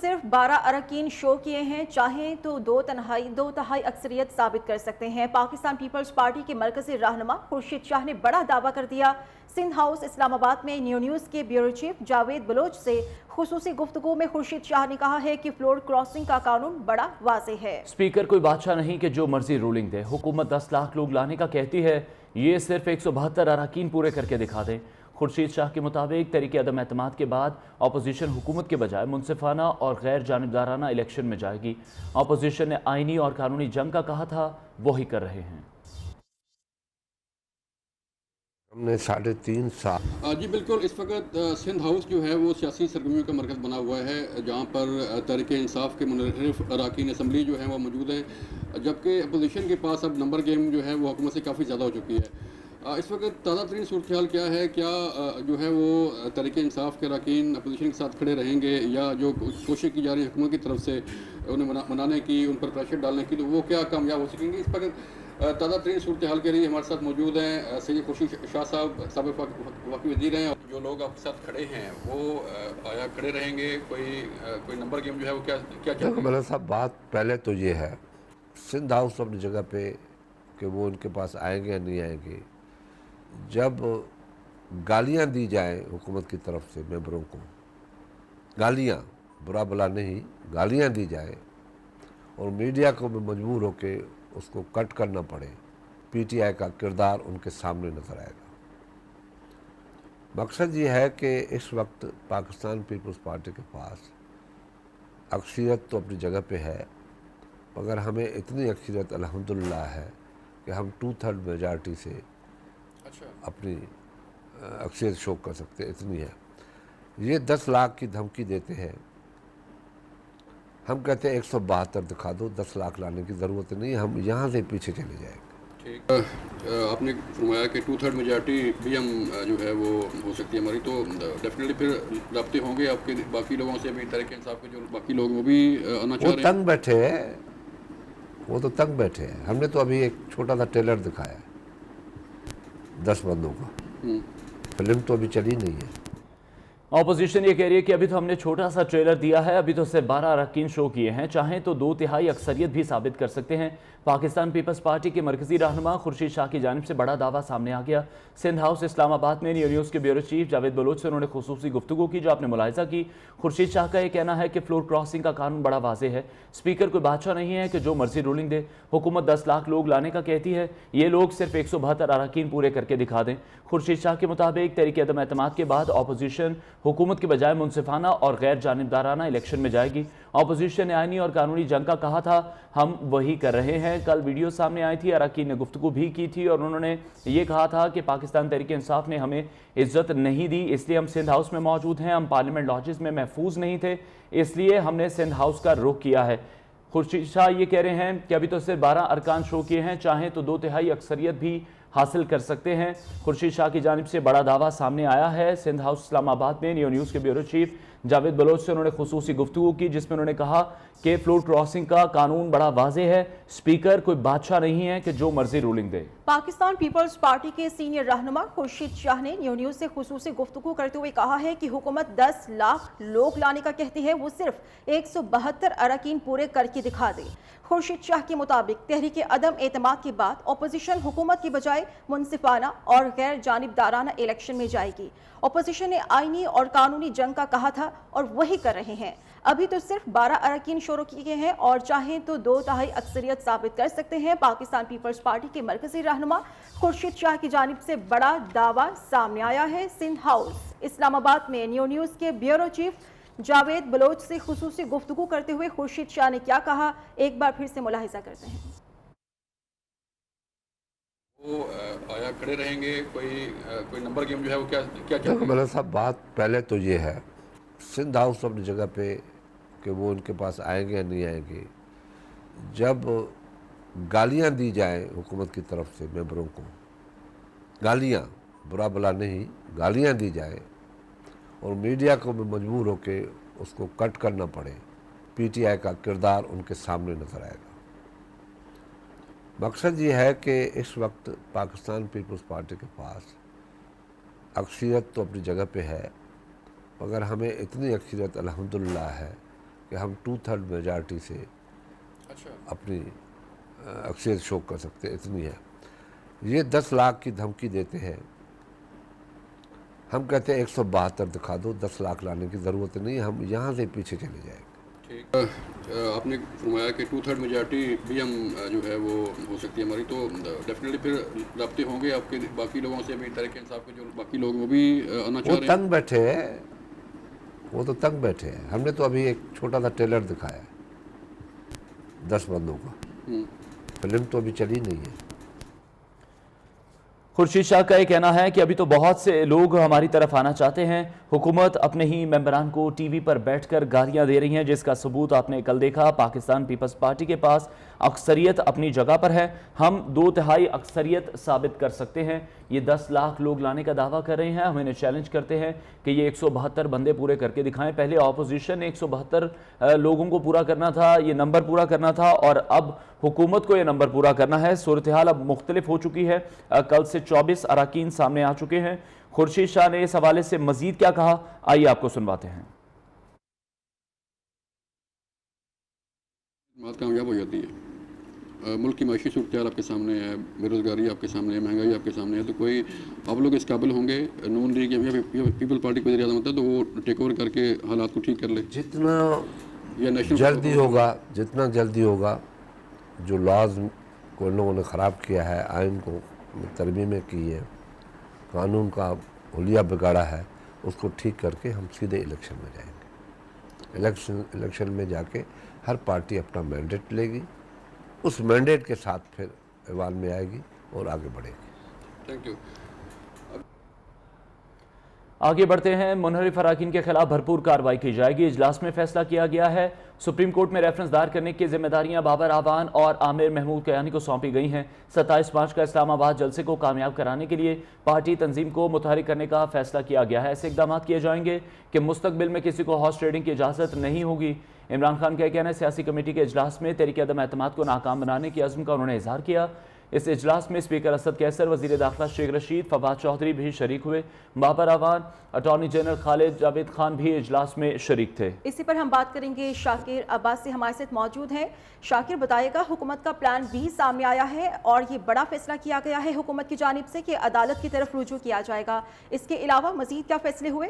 صرف 12 اراکین شو کیے ہیں، چاہیں تو دو تہائی اکثریت ثابت کر سکتے ہیں۔ پاکستان پیپلز پارٹی کے مرکزی رہنما خورشید شاہ نے بڑا دعویٰ کر دیا۔ سندھ ہاؤس اسلام آباد میں نیوز کے بیورو چیف جاوید بلوچ سے خصوصی گفتگو میں خورشید شاہ نے کہا ہے کہ فلور کراسنگ کا قانون بڑا واضح ہے۔ اسپیکر کوئی بادشاہ نہیں کہ جو مرضی رولنگ دے۔ حکومت 10 لاکھ لوگ لانے کا کہتی ہے، یہ صرف 172 اراکین پورے کر کے دکھا دیں۔ خورشید شاہ کے مطابق تحریک عدم اعتماد کے بعد اپوزیشن حکومت کے بجائے منصفانہ اور غیر جانبدارانہ الیکشن میں جائے گی۔ اپوزیشن نے آئینی اور قانونی جنگ کا کہا تھا، وہی کر رہے ہیں۔ ہم نے 3.5 سال جی بالکل، اس وقت سندھ ہاؤس جو ہے وہ سیاسی سرگرمیوں کا مرکز بنا ہوا ہے، جہاں پر تحریک انصاف کے منحرف اراکین اسمبلی جو ہیں وہ موجود ہیں، جبکہ اپوزیشن کے پاس اب نمبر گیم جو ہے وہ حکومت سے کافی زیادہ ہو چکی ہے۔ اس وقت تازہ ترین صورتحال کیا ہے؟ کیا جو ہے وہ تحریک انصاف کے اراکین اپوزیشن کے ساتھ کھڑے رہیں گے، یا جو کوشش کی جا رہی ہے حکومت کی طرف سے انہیں منانے کی، ان پر پریشر ڈالنے کی، تو وہ کیا کامیاب ہو سکیں گے؟ اس وقت تازہ ترین صورتحال کے لیے ہمارے ساتھ موجود ہیں سید خورشید شاہ صاحب، سابق وفاقی وزیر ہیں۔ جو لوگ آپ کے ساتھ کھڑے ہیں وہ آیا کھڑے رہیں گے؟ کوئی نمبر گیم جو ہے وہ کیا چاہتے ہیں؟ ملک صاحب، بات پہلے تو یہ ہے، سندھ ہاؤس اپنی جگہ پہ کہ وہ ان کے پاس آئیں گے یا نہیں آئیں گے۔ جب گالیاں دی جائیں حکومت کی طرف سے ممبروں کو، گالیاں برا بلا نہیں، گالیاں دی جائیں اور میڈیا کو بھی مجبور ہو کے اس کو کٹ کرنا پڑے، پی ٹی آئی کا کردار ان کے سامنے نظر آئے گا۔ مقصد یہ ہے کہ اس وقت پاکستان پیپلز پارٹی کے پاس اکثریت تو اپنی جگہ پہ ہے، مگر ہمیں اتنی اکثریت الحمدللہ ہے کہ ہم 2/3 میجارٹی سے اپنی اکثریت شو کر سکتے، اتنی ہے۔ یہ 10 لاکھ کی دھمکی دیتے ہیں، ہم کہتے ہیں 172 دکھا دو، 10 لاکھ لانے کی ضرورت نہیں، ہم یہاں سے پیچھے چلے جائیں گے۔ ٹھیک، آپ نے فرمایا کہ 2/3 میجارٹی بھی ہم جو ہے وہ ہو سکتی ہے ہماری، تو ڈیفینیٹلی پھر رابطے ہوں گے آپ کے باقی لوگوں سے بھی، تحریک انصاف کے جو باقی لوگ وہ بھی آنا چاہ وہ رہے ہیں؟ تنگ بیٹھے ہیں، وہ تو تنگ بیٹھے ہیں۔ ہم نے تو ابھی ایک چھوٹا سا ٹریلر دکھایا ہے 10 بندوں کا، فلم تو ابھی چلی نہیں ہے۔ اپوزیشن یہ کہہ رہی ہے کہ ابھی تو ہم نے چھوٹا سا ٹریلر دیا ہے، ابھی تو صرف 12 اراکین شو کیے ہیں، چاہیں تو 2/3 اکثریت بھی ثابت کر سکتے ہیں۔ پاکستان پیپلز پارٹی کے مرکزی رہنما خورشید شاہ کی جانب سے بڑا دعویٰ سامنے آ گیا۔ سندھ ہاؤس اسلام آباد میں نیوز کے بیورو چیف جاوید بلوچ سے انہوں نے خصوصی گفتگو کی، جو آپ نے ملاحظہ کی۔ خورشید شاہ کا یہ کہنا ہے کہ فلور کراسنگ کا قانون بڑا واضح ہے۔ اسپیکر کوئی بادشاہ نہیں ہے کہ جو مرضی رولنگ دے۔ حکومت 10 لاکھ لوگ لانے کا کہتی ہے، یہ لوگ صرف 172 اراکین پورے کر کے دکھا دیں۔ خورشید شاہ کے مطابق تحریک عدم اعتماد کے بعد اپوزیشن حکومت کے بجائے منصفانہ اور غیر جانبدارانہ الیکشن میں جائے گی۔ اپوزیشن نے آئینی اور قانونی جنگ کا کہا تھا، ہم وہی کر رہے ہیں۔ کل ویڈیو سامنے آئی تھی، اراکین نے گفتگو بھی کی تھی اور انہوں نے یہ کہا تھا کہ پاکستان تحریک انصاف نے ہمیں عزت نہیں دی، اس لیے ہم سندھ ہاؤس میں موجود ہیں۔ ہم پارلیمنٹ لاجز میں محفوظ نہیں تھے، اس لیے ہم نے سندھ ہاؤس کا رخ کیا ہے۔ خورشید شاہ یہ کہہ رہے ہیں کہ ابھی تو صرف 12 ارکان شو کیے ہیں، چاہیں تو 2/3 اکثریت بھی حاصل کر سکتے ہیں۔ خورشید شاہ کی جانب سے بڑا دعویٰ سامنے آیا ہے۔ سندھ ہاؤس اسلام آباد میں نیوز کے بیورو چیف جاوید بلوچ سے انہوں نے خصوصی گفتگو کی، جس میں انہوں نے کہا کہ فلور کراسنگ کا قانون بڑا واضح ہے، اسپیکر کوئی بادشاہ نہیں ہے کہ جو مرضی رولنگ دے۔ پاکستان پیپلز پارٹی کے سینئر رہنما خورشید شاہ نے نیوز سے خصوصی گفتگو کرتے ہوئے کہا ہے کہ حکومت 10 لاکھ لوگ لانے کا کہتی ہے، وہ صرف 172 اراکین پورے کر کے دکھا دے۔ خورشید شاہ کے مطابق تحریک عدم اعتماد کے بعد اپوزیشن حکومت کی بجائے منصفانہ اور غیر جانبدارانہ الیکشن میں جائے گی۔ اپوزیشن نے آئینی اور قانونی جنگ کا کہا تھا اور وہی کر رہے ہیں۔ ابھی تو صرف 12 اراکین شروع کیے ہیں اور چاہیں تو 2/3 اکثریت ثابت کر سکتے ہیں۔ پاکستان پیپلز پارٹی کے مرکزی رہنما خورشید شاہ کی جانب سے بڑا دعویٰ سامنے آیا ہے۔ سندھ ہاؤس اسلام آباد میں نیوز کے بیورو چیف جاوید بلوچ سے خصوصی گفتگو کرتے ہوئے خورشید شاہ نے کیا کہا، ایک بار پھر سے ملاحظہ کرتے ہیں۔ وہ آیا کھڑے رہیں گے؟ کوئی نمبر گیم جو ہے وہ کیا چاہتے ہیں؟ ملک صاحب، بات پہلے تو یہ ہے، سندھ ہاؤس اپنی جگہ پہ کہ وہ ان کے پاس آئیں گے یا نہیں آئیں گے۔ جب گالیاں دی جائیں حکومت کی طرف سے ممبروں کو، گالیاں برا بلا نہیں، گالیاں دی جائیں اور میڈیا کو بھی مجبور ہو کے اس کو کٹ کرنا پڑے، پی ٹی آئی کا کردار ان کے سامنے نظر آئے گا۔ مقصد یہ ہے کہ اس وقت پاکستان پیپلز پارٹی کے پاس اکثریت تو اپنی جگہ پہ ہے، مگر ہمیں اتنی اکثریت الحمدللہ ہے کہ ہم 2/3 میجارٹی سے اچھا اپنی اکثریت شو کر سکتے، اتنی ہے۔ یہ 10 لاکھ کی دھمکی دیتے ہیں، ہم کہتے ہیں 172 دکھا دو، 10 لاکھ لانے کی ضرورت نہیں، ہم یہاں سے پیچھے چلے جائیں گے۔ ٹھیک، آپ نے فرمایا کہ 2/3 میجارٹی بھی ہم جو ہے وہ ہو سکتی ہے ہماری، تو ڈیفینیٹلی پھر رابطے ہوں گے آپ کے باقی لوگوں سے بھی، تحریک انصاف کے جو باقی لوگ وہ بھی آنا چاہ وہ رہے ہیں؟ تنگ بیٹھے ہیں، وہ تو تنگ بیٹھے ہیں۔ ہم نے تو ابھی ایک چھوٹا سا ٹریلر دکھایا ہے 10 بندوں کا، فلم تو ابھی چلی نہیں ہے۔ خورشید شاہ کا یہ کہنا ہے کہ ابھی تو بہت سے لوگ ہماری طرف آنا چاہتے ہیں، حکومت اپنے ہی ممبران کو ٹی وی پر بیٹھ کر گالیاں دے رہی ہیں، جس کا ثبوت آپ نے کل دیکھا۔ پاکستان پیپلز پارٹی کے پاس اکثریت اپنی جگہ پر ہے، ہم 2/3 اکثریت ثابت کر سکتے ہیں۔ یہ 10 لاکھ لوگ لانے کا دعویٰ کر رہے ہیں، ہم انہیں چیلنج کرتے ہیں کہ یہ 172 بندے پورے کر کے دکھائیں۔ پہلے اپوزیشن نے 172 لوگوں کو پورا کرنا تھا، یہ نمبر پورا کرنا تھا، اور اب حکومت کو یہ نمبر پورا کرنا ہے۔ صورتحال اب مختلف ہو چکی ہے، کل سے 24 اراکین سامنے آ چکے ہیں۔ خورشید شاہ نے اس حوالے سے مزید کیا کہا، آئیے آپ کو سنواتے ہیں۔ بات کامیاب ہو جاتی ہے، ملک کی معاشی صورتحال آپ کے سامنے ہے، بے روزگاری آپ کے سامنے ہے، مہنگائی آپ کے سامنے ہے، تو کوئی آپ لوگ اس قابل ہوں گے نون لیگ یا پیپل پارٹی کو وزیر اعظم ہوتا ہے تو وہ ٹیک اوور کر کے حالات کو ٹھیک کر لے؟ جتنا یا نیشنل جلدی ہوگا جو لاز کو ان لوگوں نے خراب کیا ہے، آئین کو ترمیمیں کی ہے، قانون کا حلیہ بگاڑا ہے، اس کو ٹھیک کر کے ہم سیدھے الیکشن میں جائیں گے۔ الیکشن میں جا کے ہر پارٹی اپنا مینڈیٹ لے گی، اس مینڈیٹ کے ساتھ پھر ایوان میں آئے گی اور آگے بڑھے گی۔ Thank you. آگے بڑھتے ہیں۔ منحرف اراکین کے خلاف بھرپور کارروائی کی جائے گی، اجلاس میں فیصلہ کیا گیا ہے۔ سپریم کورٹ میں ریفرنس دائر کرنے کی ذمہ داریاں بابر اعوان اور عامر محمود کیانی کو سونپی گئی ہیں۔ 27 مارچ کا اسلام آباد جلسے کو کامیاب کرانے کے لیے پارٹی تنظیم کو متحرک کرنے کا فیصلہ کیا گیا ہے۔ ایسے اقدامات کیے جائیں گے کہ مستقبل میں کسی کو ہارس ٹریڈنگ کی اجازت نہیں ہوگی۔ عمران خان کا کہنا ہے سیاسی کمیٹی کے اجلاس میں تحریک عدم اعتماد کو ناکام بنانے کی عزم کا انہوں نے اظہار کیا۔ اس اجلاس میں اسپیکر اسد کیسر، وزیر داخلہ شیخ رشید، فواد چودھری بھی شریک ہوئے۔ بابر اعوان، اٹارنی جنرل خالد جاوید خان بھی اجلاس میں شریک تھے۔ اسی پر ہم بات کریں گے، شاکر عباس سے ہمارے ساتھ موجود ہیں۔ شاکر بتائے گا، حکومت کا پلان بھی سامنے آیا ہے اور یہ بڑا فیصلہ کیا گیا ہے حکومت کی جانب سے کہ عدالت کی طرف رجوع کیا جائے گا، اس کے علاوہ مزید کیا فیصلے ہوئے؟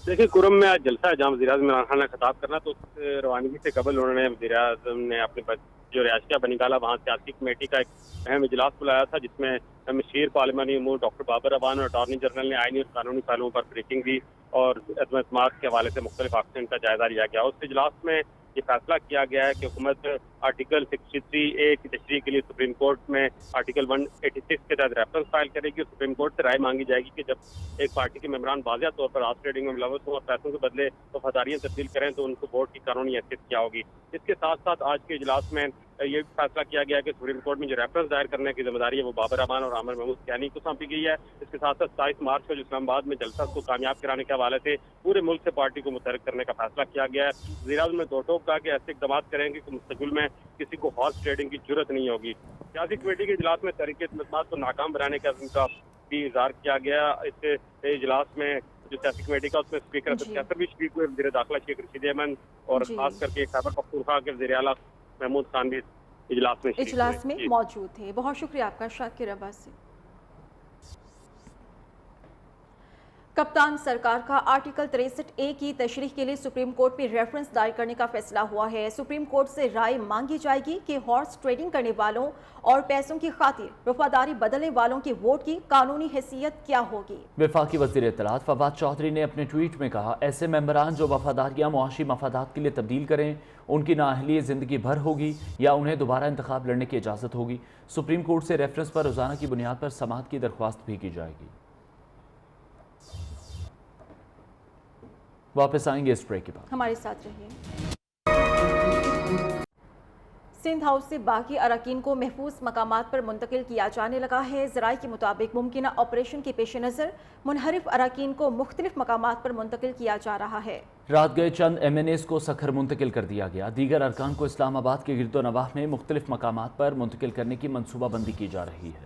دیکھیں، کرم میں آج جلسہ ہے جہاں وزیر اعظم عمران خان نے خطاب کرنا، تو اس روانگی سے قبل انہوں نے وزیر اعظم نے اپنے جو رہائشگاہ بنی گالا وہاں سیاسی کمیٹی کا ایک اہم اجلاس بلایا تھا، جس میں مشیر پارلیمانی امور ڈاکٹر بابر اعوان اور اٹارنی جنرل نے آئینی اور قانونی پہلوؤں پر بریفنگ دی اور عدم اعتماد کے حوالے سے مختلف آپشن کا جائزہ لیا گیا۔ اس اجلاس میں یہ فیصلہ کیا گیا ہے کہ حکومت آرٹیکل 63A کی تشریح کے لیے سپریم کورٹ میں آرٹیکل 186 کے تحت ریفرنس فائل کرے گی اور سپریم کورٹ سے رائے مانگی جائے گی کہ جب ایک پارٹی کے ممبران واضح طور پر ہارس ٹریڈنگ میں ملوث ہوں اور پیسوں کے بدلے وفاداریاں تبدیل کریں تو ان کو ووٹ کی قانونی حیثیت کیا ہوگی۔ اس کے ساتھ ساتھ آج کے اجلاس میں یہ فیصلہ کیا گیا کہ سپریم کورٹ میں جو ریفرنس دائر کرنے کی ذمہ داری ہے وہ بابر اعوان اور عامر محمود کیانی کو سونپی گئی ہے۔ اس کے ساتھ ساتھ 27 مارچ کو جو اسلام آباد میں جلسہ کو کامیاب کرانے کے حوالے سے پورے ملک سے پارٹی کو متحرک کرنے کا فیصلہ کیا گیا ہے۔ وزیر اعظم نے دو ٹوک کہا کہ ایسے اقدامات کریں گے کہ مستقبل میں کسی کو ہارس ٹریڈنگ کی جرت نہیں ہوگی۔ سیاسی کمیٹی کے اجلاس میں تحریک اعتماد کو ناکام بنانے کے عزم کا بھی اظہار کیا گیا۔ اس اجلاس میں جو سیاسی کمیٹی کا اس میں اسپیکر اسد کیسر بھی شریک ہوئے، وزیر داخلہ شیخ رشید احمد اور خاص کر کے خیبر پختونخوا کے وزیر اعلیٰ محمود خان بھی اجلاس میں موجود تھے۔ بہت شکریہ آپ کا شاکر عباس سے۔ کپتان سرکار کا آرٹیکل 63A کی تشریح کے لیے سپریم کورٹ میں ریفرنس دائر کرنے کا فیصلہ ہوا ہے۔ سپریم کورٹ سے رائے مانگی جائے گی کہ ہارس ٹریڈنگ کرنے والوں اور پیسوں کی خاطر وفاداری بدلنے والوں کے ووٹ کی قانونی حیثیت کیا ہوگی۔ وفاقی وزیر اطلاعات فواد چودھری نے اپنے ٹویٹ میں کہا، ایسے ممبران جو وفاداریاں معاشی مفادات کے لیے تبدیل کریں ان کی نااہلی زندگی بھر ہوگی یا انہیں دوبارہ انتخاب لڑنے کی اجازت ہوگی۔ سپریم کورٹ سے ریفرنس پر روزانہ کی بنیاد پر سماعت کی درخواست بھی کی جائے گی۔ واپس آئیں گے اس بریک کے بعد، ہمارے ساتھ رہیے۔ سندھ ہاؤس سے باقی اراکین کو محفوظ مقامات پر منتقل کیا جانے لگا ہے۔ ذرائع کے مطابق ممکنہ آپریشن کے پیش نظر منحرف اراکین کو مختلف مقامات پر منتقل کیا جا رہا ہے۔ رات گئے چند MNAs کو سکھر منتقل کر دیا گیا، دیگر ارکان کو اسلام آباد کے گرد و نواح میں مختلف مقامات پر منتقل کرنے کی منصوبہ بندی کی جا رہی ہے۔